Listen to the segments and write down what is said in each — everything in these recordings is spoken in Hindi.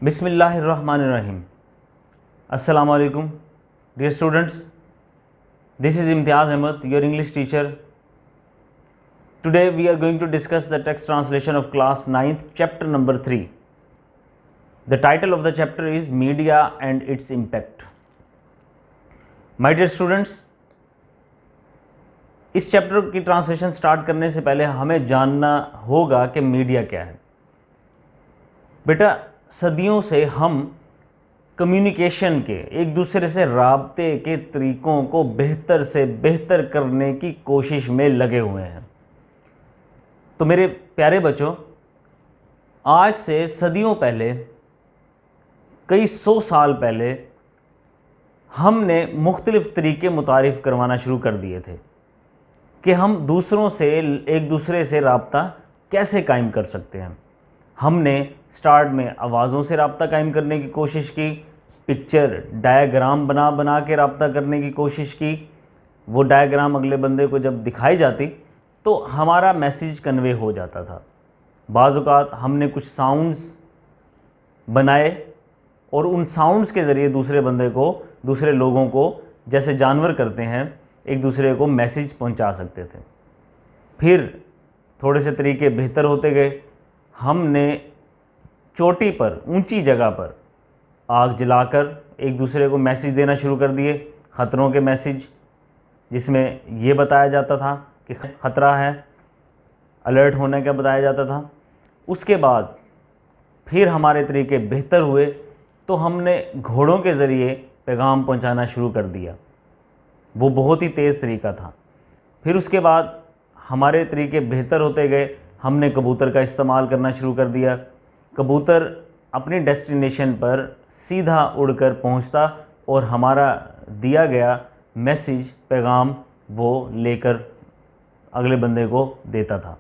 बिस्मिल्लाहिर्रहमानिर्रहीम। अस्सलाम वालेकुम dear students, this is Imtiaz Ahmed, your English teacher. Today we are going to discuss the text translation of class 9th chapter number 3. The title of the chapter is Media and its Impact. My dear students, इस चैप्टर की ट्रांसलेशन स्टार्ट करने से पहले हमें जानना होगा कि मीडिया क्या है. बेटा, सदियों से हम कम्युनिकेशन के, एक दूसरे से राब्ते के तरीक़ों को बेहतर से बेहतर करने की कोशिश में लगे हुए हैं. तो मेरे प्यारे बच्चों, आज से सदियों पहले, कई 100 साल पहले हमने मुख्तलिफ़ तरीक़े मुतारिफ़ करवाना शुरू कर दिए थे कि हम दूसरों से, एक दूसरे से राब्ता कैसे कायम कर सकते हैं. हमने स्टार्ट में आवाज़ों से राब्ता कायम करने की कोशिश की, पिक्चर डायग्राम बना बना के राब्ता करने की कोशिश की. वो डायग्राम अगले बंदे को जब दिखाई जाती तो हमारा मैसेज कन्वे हो जाता था. बाज़ औक़ात हमने कुछ साउंड्स बनाए और उन साउंड्स के ज़रिए दूसरे बंदे को, दूसरे लोगों को, जैसे जानवर करते हैं, एक दूसरे को मैसेज पहुंचा सकते थे. फिर थोड़े से तरीके बेहतर होते गए. हमने चोटी पर, ऊंची जगह पर आग जलाकर एक दूसरे को मैसेज देना शुरू कर दिए, ख़तरों के मैसेज, जिसमें ये बताया जाता था कि ख़तरा है, अलर्ट होने का बताया जाता था. उसके बाद फिर हमारे तरीके बेहतर हुए तो हमने घोड़ों के ज़रिए पैगाम पहुंचाना शुरू कर दिया. वो बहुत ही तेज़ तरीका था. फिर उसके बाद हमारे तरीके बेहतर होते गए, हमने कबूतर का इस्तेमाल करना शुरू कर दिया. कबूतर अपनी डेस्टिनेशन पर सीधा उड़कर पहुंचता और हमारा दिया गया मैसेज, पैगाम वो लेकर अगले बंदे को देता था.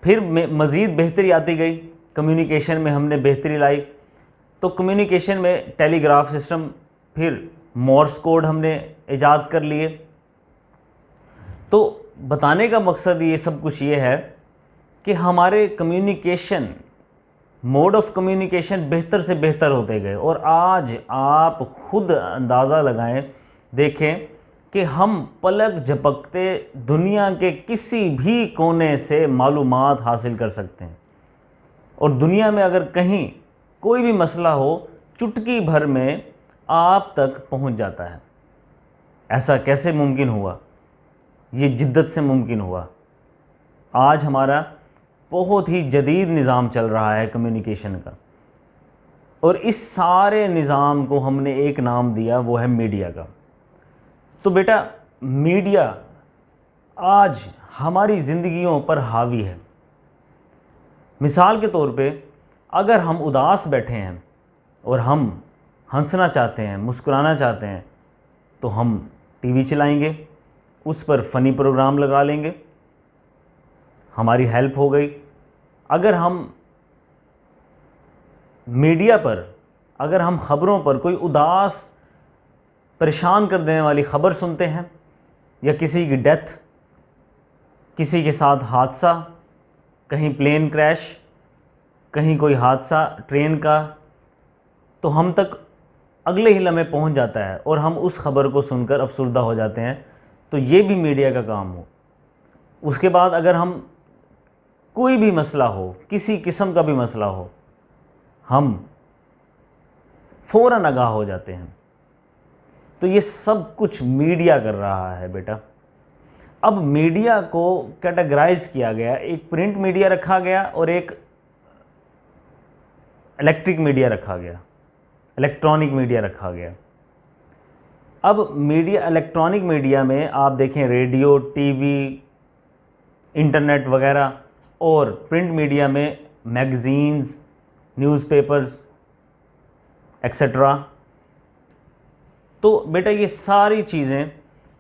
फिर मज़ीद बेहतरी आती गई, कम्युनिकेशन में हमने बेहतरी लाई. तो कम्युनिकेशन में टेलीग्राफ सिस्टम, फिर मोर्स कोड हमने ईजाद कर लिए. तो बताने का मकसद ये सब कुछ ये है कि हमारे कम्युनिकेशन, मोड ऑफ कम्युनिकेशन बेहतर से बेहतर होते गए. और आज आप खुद अंदाज़ा लगाएं, देखें कि हम पलक झपकते दुनिया के किसी भी कोने से मालूमात हासिल कर सकते हैं. और दुनिया में अगर कहीं कोई भी मसला हो, चुटकी भर में आप तक पहुंच जाता है. ऐसा कैसे मुमकिन हुआ? ये जिद्दत से मुमकिन हुआ. आज हमारा बहुत ही जदीद निज़ाम चल रहा है कम्युनिकेशन का, और इस सारे निज़ाम को हमने एक नाम दिया, वो है मीडिया का. तो बेटा, मीडिया आज हमारी ज़िंदगियों पर हावी है. मिसाल के तौर पे, अगर हम उदास बैठे हैं और हम हंसना चाहते हैं, मुस्कुराना चाहते हैं, तो हम टीवी चलाएंगे, उस पर फ़नी प्रोग्राम लगा लेंगे, हमारी हेल्प हो गई. अगर हम मीडिया पर, अगर हम ख़बरों पर कोई उदास, परेशान कर देने वाली ख़बर सुनते हैं, या किसी की डेथ, किसी के साथ हादसा, कहीं प्लेन क्रैश, कहीं कोई हादसा ट्रेन का, तो हम तक अगले ही लम्हे पहुंच जाता है और हम उस ख़बर को सुनकर अफसुर्दा हो जाते हैं. तो ये भी मीडिया का काम हो. उसके बाद अगर हम कोई भी मसला हो, किसी किस्म का भी मसला हो, हम फ़ौरन आगाह हो जाते हैं. तो ये सब कुछ मीडिया कर रहा है बेटा. अब मीडिया को कैटेगराइज किया गया, एक प्रिंट मीडिया रखा गया और एक इलेक्ट्रिक मीडिया रखा गया, इलेक्ट्रॉनिक मीडिया रखा गया. अब मीडिया, इलेक्ट्रॉनिक मीडिया में आप देखें रेडियो, टीवी, इंटरनेट वगैरह, और प्रिंट मीडिया में मैगज़ीन्स, न्यूज़पेपर्स एक्सेट्रा. तो बेटा, ये सारी चीज़ें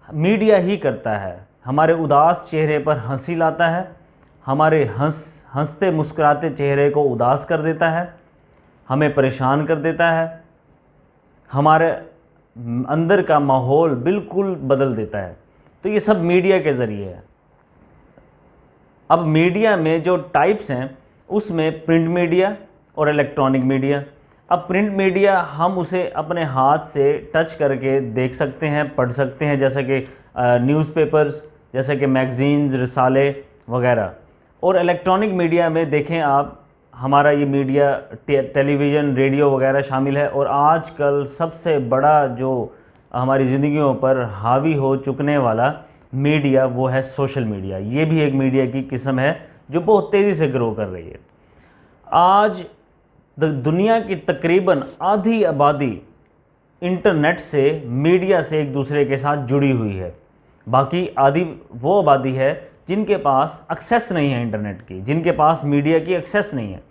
मीडिया ही करता है. हमारे उदास चेहरे पर हंसी लाता है, हमारे हंसते मुस्कुराते चेहरे को उदास कर देता है, हमें परेशान कर देता है, हमारे अंदर का माहौल बिल्कुल बदल देता है. तो ये सब मीडिया के ज़रिए है. अब मीडिया में जो टाइप्स हैं, उसमें प्रिंट मीडिया और इलेक्ट्रॉनिक मीडिया. अब प्रिंट मीडिया हम उसे अपने हाथ से टच करके देख सकते हैं, पढ़ सकते हैं, जैसे कि न्यूज़पेपर्स, जैसे कि मैगज़ीन्स, रिसाले वगैरह। और इलेक्ट्रॉनिक मीडिया में देखें आप, हमारा ये मीडिया टेलीविज़न, रेडियो वगैरह शामिल है। और आजकल सबसे बड़ा जो हमारी ज़िंदगियों पर हावी हो चुकने वाला मीडिया वो है सोशल मीडिया। ये भी एक मीडिया की किस्म है जो बहुत तेज़ी से ग्रो कर रही है। आज दुनिया की तकरीबन आधी आबादी इंटरनेट से, मीडिया से एक दूसरे के साथ जुड़ी हुई है। बाकी आधी वो आबादी है जिनके पास एक्सेस नहीं है इंटरनेट की, जिनके पास मीडिया की एक्सेस नहीं है।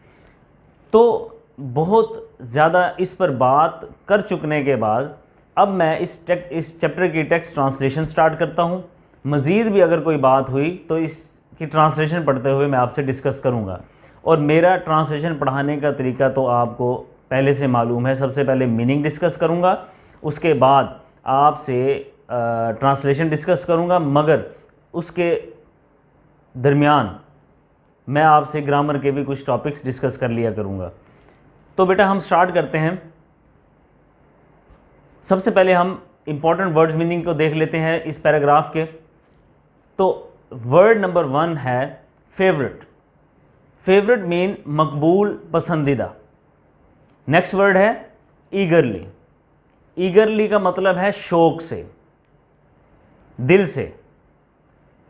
तो बहुत ज़्यादा इस पर बात कर चुकने के बाद अब मैं इस चैप्टर की टेक्स्ट ट्रांसलेशन स्टार्ट करता हूँ। मज़ीद भी अगर कोई बात हुई तो इसकी ट्रांसलेशन पढ़ते हुए मैं आपसे डिस्कस करूँगा। और मेरा ट्रांसलेशन पढ़ाने का तरीका तो आपको पहले से मालूम है। सबसे पहले मीनिंग डिस्कस करूँगा, उसके बाद आपसे ट्रांसलेशन डिस्कस करूँगा, मगर उसके दरमियान मैं आपसे ग्रामर के भी कुछ टॉपिक्स डिस्कस कर लिया करूँगा। तो बेटा हम स्टार्ट करते हैं। सबसे पहले हम इम्पॉर्टेंट वर्ड्स मीनिंग को देख लेते हैं इस पैराग्राफ के। तो वर्ड नंबर 1 है फेवरेट। फेवरेट मीन मकबूल, पसंदीदा। नेक्स्ट वर्ड है ईगरली। ईगरली का मतलब है शौक से, दिल से।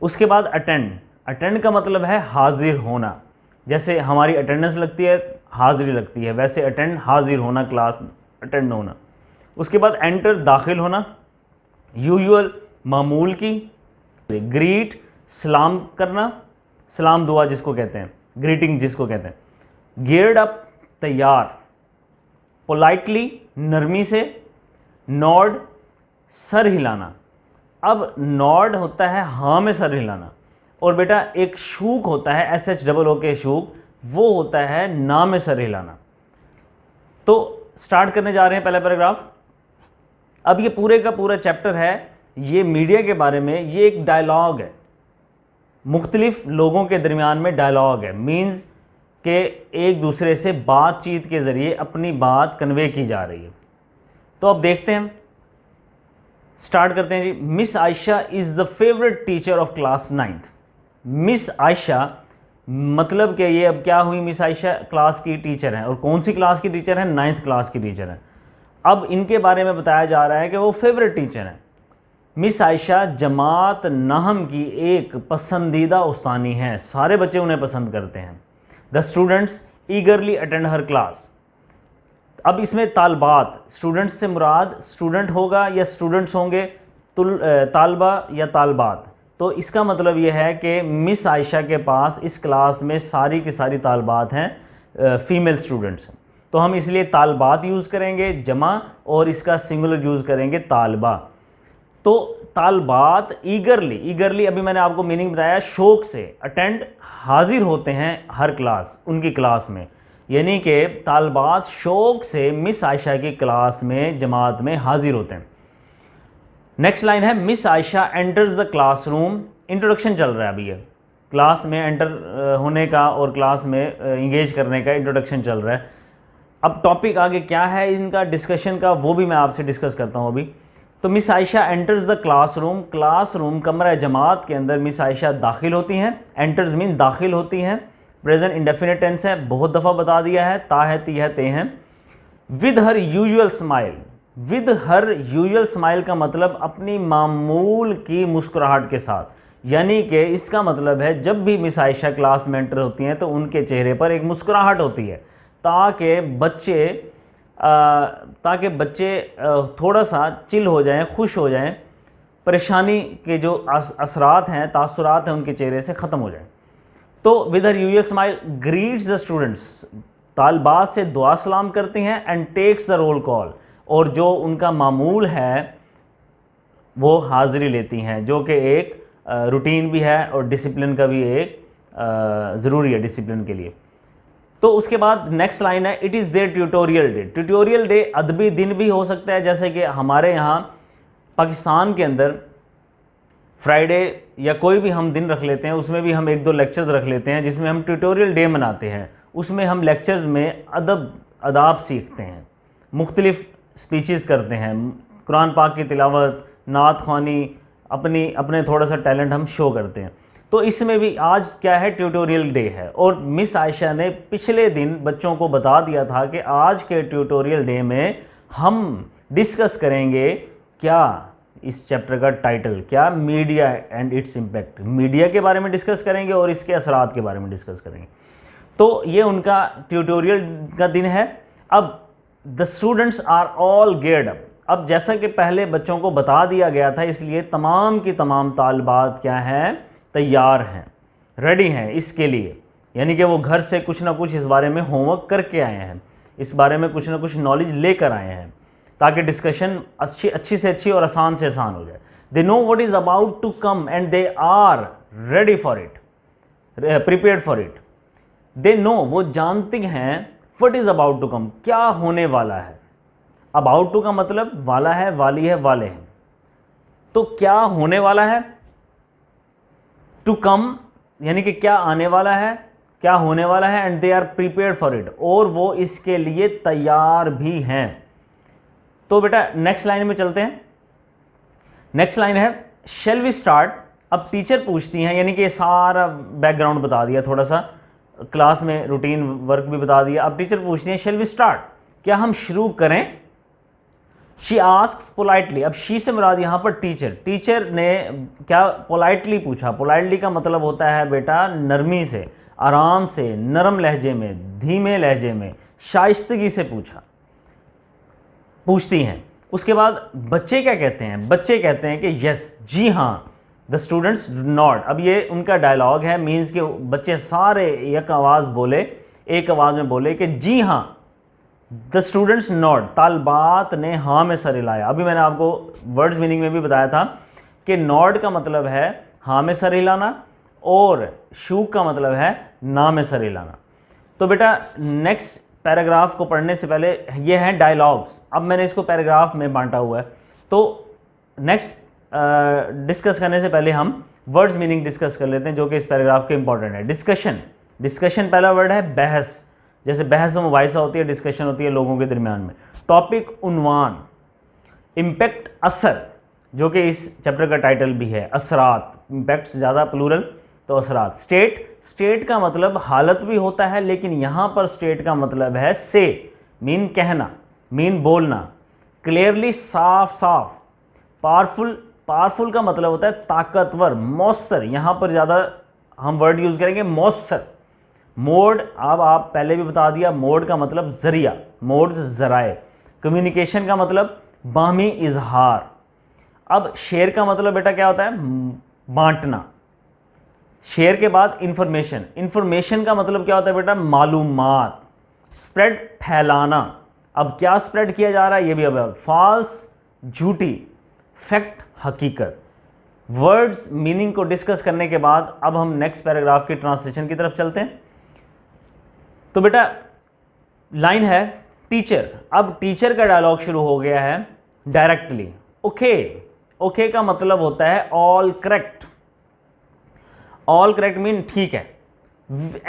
उसके बाद अटेंड। अटेंड का मतलब है हाजिर होना। जैसे हमारी अटेंडेंस लगती है, हाजिरी लगती है, वैसे अटेंड हाजिर होना, क्लास अटेंड होना। उसके बाद एंटर, दाखिल होना। यूजुअल, मामूल की। ग्रीट, सलाम करना, सलाम दुआ जिसको कहते हैं, ग्रीटिंग जिसको कहते हैं। गियर्ड अप, तैयार। पोलाइटली, नरमी से। नॉड, सर हिलाना। अब नॉड होता है हाँ में सर हिलाना, और बेटा एक शूक होता है SHOO के शूक, वो होता है ना में सर हिलाना। तो स्टार्ट करने जा रहे हैं पहला पैराग्राफ। अब ये पूरे का पूरा चैप्टर है, ये मीडिया के बारे में, ये एक डायलॉग है, मुख्तलिफ लोगों के दरमियान में डायलॉग है। मीन्स के एक दूसरे से बातचीत के ज़रिए अपनी बात कन्वे की जा रही है। तो अब देखते हैं, स्टार्ट करते हैं जी। Miss Ayesha is the favourite teacher of class 9th। Miss Ayesha मतलब कि ये अब क्या हुई, मिस आयशा क्लास की टीचर हैं, और कौन सी क्लास की टीचर हैं, 9th क्लास की टीचर हैं। अब इनके बारे में बताया जा रहा है कि वो फेवरेट टीचर हैं। मिस आयशा जमात नहम की एक पसंदीदा उस्तानी हैं, सारे बच्चे उन्हें पसंद करते हैं। The students ईगरली attend her class. अब इसमें तालबात, स्टूडेंट्स से मुराद स्टूडेंट होगा या स्टूडेंट्स होंगे, तालबा या तालबात। तो इसका मतलब यह है कि मिस आयशा के पास इस क्लास में सारी की सारी तालबात हैं, फीमेल स्टूडेंट्स। तो हम इसलिए तालबात यूज़ करेंगे जमा, और इसका सिंगुलर यूज़ करेंगे तालबा। तो तालबात ईगरली, ईगरली अभी मैंने आपको मीनिंग बताया, शौक से। अटेंड, हाजिर होते हैं हर क्लास, उनकी क्लास में, यानी कि तालबात शौक से मिस आयशा की क्लास में, जमात में हाजिर होते हैं। नेक्स्ट लाइन है miss Ayesha enters the classroom. Introduction चल रहा है अभी, ये क्लास में एंटर होने का और क्लास में इंगेज करने का इंट्रोडक्शन चल रहा है। अब टॉपिक आगे क्या है इनका डिस्कशन का, वो भी मैं आपसे डिस्कस करता हूँ अभी। तो miss Ayesha enters the classroom. Classroom, कमरा जमात के अंदर मिस आयशा दाखिल होती हैं। एंटर्स मीन दाखिल होती हैं। प्रेजेंट इंडेफिनिट टेंस है, बहुत दफ़ा बता दिया है, ता है, ती है, ते हैं। With her usual smile. With her usual smile का मतलब अपनी मामूल की मुस्कुराहट के साथ, यानी कि इसका मतलब है जब भी मिस आयशा क्लास में एंटर होती हैं तो उनके चेहरे पर एक मुस्कुराहट होती है, ताकि बच्चे थोड़ा सा चिल हो जाएं, खुश हो जाएं, परेशानी के जो असरात हैं, तासुरात हैं, उनके चेहरे से ख़त्म हो जाएं। तो with her usual smile greets the students. तालबात से दुआ सलाम करती हैं। And takes the roll call, और जो उनका मामूल है वो हाज़िरी लेती हैं, जो कि एक रूटीन भी है और डिसिप्लिन का भी एक ज़रूरी है डिसिप्लिन के लिए। तो उसके बाद नेक्स्ट लाइन है it is there tutorial day. Tutorial day अदबी दिन भी हो सकता है, जैसे कि हमारे यहाँ पाकिस्तान के अंदर फ्राइडे या कोई भी हम दिन रख लेते हैं, उसमें भी हम 1-2 लेक्चर्स रख लेते हैं जिसमें हम ट्यूटोरियल डे मनाते हैं। उसमें हम लेक्चर्स में अदाब सीखते हैं, मुख्तलिफ स्पीचेस करते हैं, कुरान पाक की तिलावत, नात ख्वानी, अपने थोड़ा सा टैलेंट हम शो करते हैं। तो इसमें भी आज क्या है, ट्यूटोरियल डे है, और मिस आयशा ने पिछले दिन बच्चों को बता दिया था कि आज के ट्यूटोरियल डे में हम डिस्कस करेंगे क्या, इस चैप्टर का टाइटल क्या, media and its impact, media के बारे में डिस्कस करेंगे और इसके असरात के बारे में डिस्कस करेंगे। तो ये उनका ट्यूटोरियल का दिन है। अब the students are all geared up. अब जैसा कि पहले बच्चों को बता दिया गया था, इसलिए तमाम की तमाम तालिबात क्या हैं, तैयार हैं, रेडी हैं इसके लिए, यानी कि वो घर से कुछ ना कुछ इस बारे में होमवर्क करके आए हैं, इस बारे में कुछ ना कुछ नॉलेज लेकर आए हैं, ताकि डिस्कशन अच्छी से अच्छी और आसान से आसान हो जाए। They know what is about to come and they are ready for it, prepared for it. They know, वो जानते हैं, what is about to come, क्या होने वाला है। अबाउट टू का मतलब वाला है, वाली है, वाले हैं। तो क्या होने वाला है, टू कम यानी कि क्या आने वाला है, क्या होने वाला है, and they are prepared for it, और वो इसके लिए तैयार भी हैं। तो बेटा नेक्स्ट लाइन में चलते हैं। नेक्स्ट लाइन है शेल वी स्टार्ट। अब टीचर पूछती हैं, यानी कि ये सारा बैकग्राउंड बता दिया, थोड़ा सा क्लास में रूटीन वर्क भी बता दिया। अब टीचर पूछती हैं शेल वी स्टार्ट, क्या हम शुरू करें। She asks politely. अब शी से मुराद यहाँ पर टीचर ने क्या पोलाइटली पूछा। पोलाइटली का मतलब होता है बेटा नरमी से, आराम से, नरम लहजे में, धीमे लहजे में, शाइस्तगी से पूछती हैं। उसके बाद बच्चे क्या कहते हैं, बच्चे कहते हैं कि यस, जी हाँ। The students nod. अब ये उनका डायलॉग है, मीन्स कि बच्चे सारे एक आवाज़ में बोले कि जी हाँ। द स्टूडेंट्स नॉड, तालबात ने हाँ में सर हिलाया। अभी मैंने आपको वर्ड्स मीनिंग में भी बताया था कि नॉड का मतलब है हाँ में सर हिलाना, और शूक का मतलब है ना में सर हिलाना। तो बेटा नेक्स्ट पैराग्राफ को पढ़ने से पहले ये हैं डायलॉग्स। अब मैंने इसको पैराग्राफ में बांटा हुआ है, तो नेक्स्ट डिस्कस करने से पहले हम वर्ड्स मीनिंग डिस्कस कर लेते हैं, जो कि इस पैराग्राफ के इंपॉर्टेंट है। डिस्कशन पहला वर्ड है बहस। जैसे बहस मुबाहिसा होती है, डिस्कशन होती है लोगों के दरमियान में। टॉपिक उन्वान। इम्पैक्ट असर, जो कि इस चैप्टर का टाइटल भी है, असरात। इम्पैक्ट ज़्यादा प्लूरल, तो असरात। स्टेट का मतलब हालत भी होता है, लेकिन यहाँ पर स्टेट का मतलब है से, मीन कहना, मीन बोलना। क्लियरली, साफ साफ। पावरफुल का मतलब होता है ताकतवर, मौसर। यहाँ पर ज़्यादा हम वर्ड यूज़ करेंगे मौसर। मोड, अब आप पहले भी बता दिया, मोड का मतलब जरिया, मोड जराए। कम्युनिकेशन का मतलब बाहमी इजहार। अब शेयर का मतलब बेटा क्या होता है, बांटना। शेयर के बाद इंफॉर्मेशन का मतलब क्या होता है बेटा, मालूमात। स्प्रेड, फैलाना। अब क्या स्प्रेड किया जा रहा है ये भी अब, फॉल्स, झूठी, फैक्ट, हकीकत। वर्ड्स मीनिंग को डिस्कस करने के बाद अब हम नेक्स्ट पैराग्राफ की ट्रांसलेशन की तरफ चलते हैं। तो बेटा लाइन है टीचर। अब टीचर का डायलॉग शुरू हो गया है डायरेक्टली। ओके का मतलब होता है all correct. All correct mean ठीक है।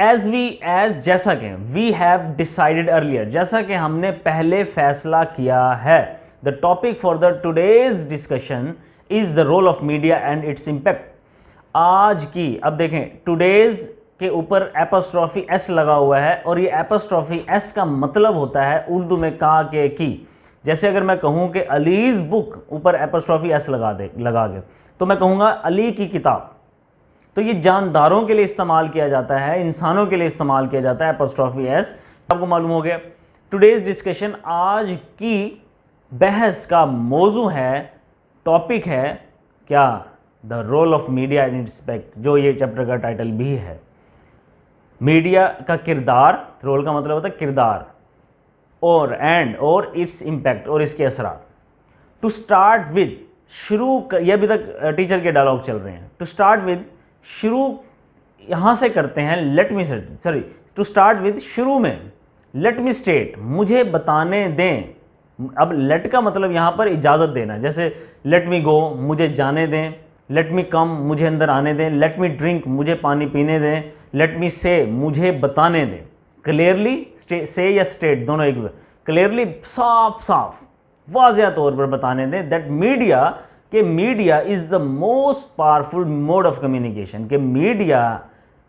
एज जैसा कि वी हैव डिसाइडेड अर्लियर, जैसा कि हमने पहले फैसला किया है। The topic for the today's discussion is the role of media and its impact. आज की, अब देखें टुडेज के ऊपर एपोस्ट्रॉफी एस लगा हुआ है, और ये एपोस्ट्रॉफी एस का मतलब होता है उर्दू में का के की। जैसे अगर मैं कहूँ कि अलीज बुक, ऊपर एपोस्ट्रॉफी एस लगा के, तो मैं कहूँगा अली की किताब। तो ये जानदारों के लिए इस्तेमाल किया जाता है, इंसानों के लिए इस्तेमाल किया जाता है एपोस्ट्रॉफी एस। आपको मालूम हो गया। टुडेज डिस्कशन, आज की बहस का मौजू है, टॉपिक है क्या, the role of media in its impact, जो ये चैप्टर का टाइटल भी है। मीडिया का किरदार, रोल का मतलब होता है किरदार, और इट्स इम्पैक्ट, और इसके असरात। टू स्टार्ट विद, शुरू, ये अभी तक टीचर के डायलॉग चल रहे हैं। टू स्टार्ट विद, शुरू यहाँ से करते हैं, टू स्टार्ट विद, शुरू में, लेट मी स्टेट, मुझे बताने दें। अब लेट का मतलब यहाँ पर इजाज़त देना, जैसे लेट मी गो, मुझे जाने दें। लेट मी कम, मुझे अंदर आने दें। लेट मी ड्रिंक, मुझे पानी पीने दें। लेट मी से, मुझे बताने दें। क्लियरली से या स्टेट दोनों एक, क्लियरली साफ साफ वाज़िया तौर पर बताने दें that media is the most powerful mode of communication, कि मीडिया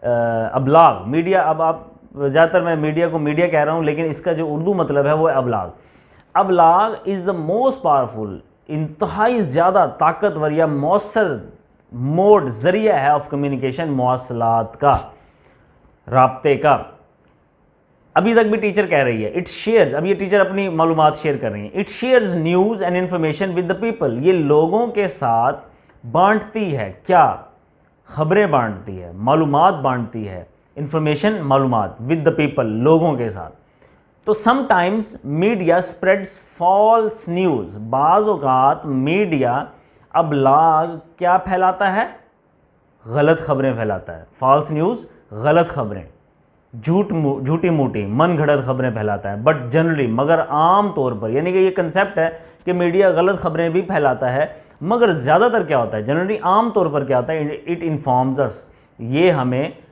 अबलाग, मीडिया, अब आप ज़्यादातर मैं मीडिया को मीडिया कह रहा हूँ लेकिन इसका जो उर्दू मतलब है वो है अबलाग। अबलाग इज़ द मोस्ट पावरफुल, इंतहाई ज़्यादा ताकतवर या मौसर मोड, ज़रिया है ऑफ कम्युनिकेशन, मौसलात का, राब्ते का। अभी तक भी टीचर कह रही है इट शेयर्स, अब ये टीचर अपनी मालूमात शेयर कर रही हैं, it shares news and information with the people, ये लोगों के साथ बांटती है, क्या, खबरें बांटती है, मालूमात बांटती है, इंफॉर्मेशन मालूमात, विद द पीपल, लोगों के साथ। तो sometimes media spreads false news, बाज़ औक़ात मीडिया अबलाग क्या फैलाता है, गलत खबरें फैलाता है, फॉल्स न्यूज़ गलत खबरें, झूठी मूठी मन घड़त खबरें फैलाता है, बट जनरली, मगर आम तौर पर, यानी कि ये कंसेप्ट है कि मीडिया गलत खबरें भी फैलाता है, मगर ज़्यादातर क्या होता है, जनरली आम तौर पर क्या होता है, इट इन्फॉर्म्स अस, ये हमें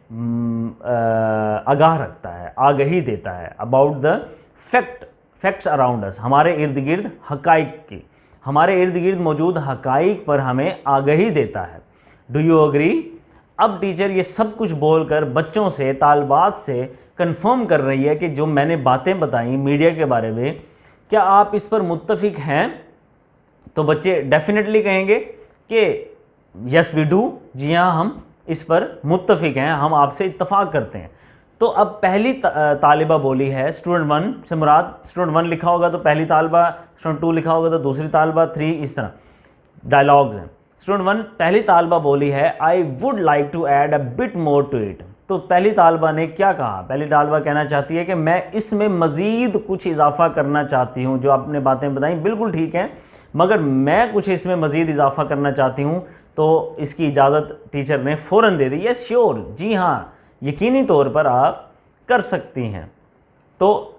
आगाह रखता है, आगही देता है, about the facts around us, हमारे इर्द गिर्द हकाइक की, हमारे इर्द गिर्द मौजूद हकाइक पर हमें आगही देता है। Do you agree? अब टीचर ये सब कुछ बोलकर बच्चों से, तालबात से कंफर्म कर रही है कि जो मैंने बातें बताई मीडिया के बारे में, क्या आप इस पर मुत्तफिक हैं? तो बच्चे डेफिनेटली कहेंगे कि यस वी डू, जी हाँ हम इस पर मुत्तफिक हैं, हम आपसे इत्तफाक करते हैं। तो अब पहली तालिबा बोली है स्टूडेंट 1 से मुराद, स्टूडेंट 1 लिखा होगा तो पहली तालिबा, स्टूडेंट 2 लिखा होगा तो दूसरी तालिबा, 3 इस तरह डायलॉग्स हैं। स्टूडेंट 1 पहली तालिबा बोली है I would like to add a bit more to it. तो पहली तालिबा ने क्या कहा? पहली तालिबा कहना चाहती है कि मैं इसमें मज़ीद कुछ इजाफा करना चाहती हूँ, जो आपने बातें बताई बिल्कुल ठीक हैं, मगर मैं कुछ इसमें मज़ीद इजाफा करना चाहती हूँ। तो इसकी इजाज़त टीचर ने फ़ौरन दे दी, यस श्योर, जी हाँ यकीनी तौर पर आप कर सकती हैं। तो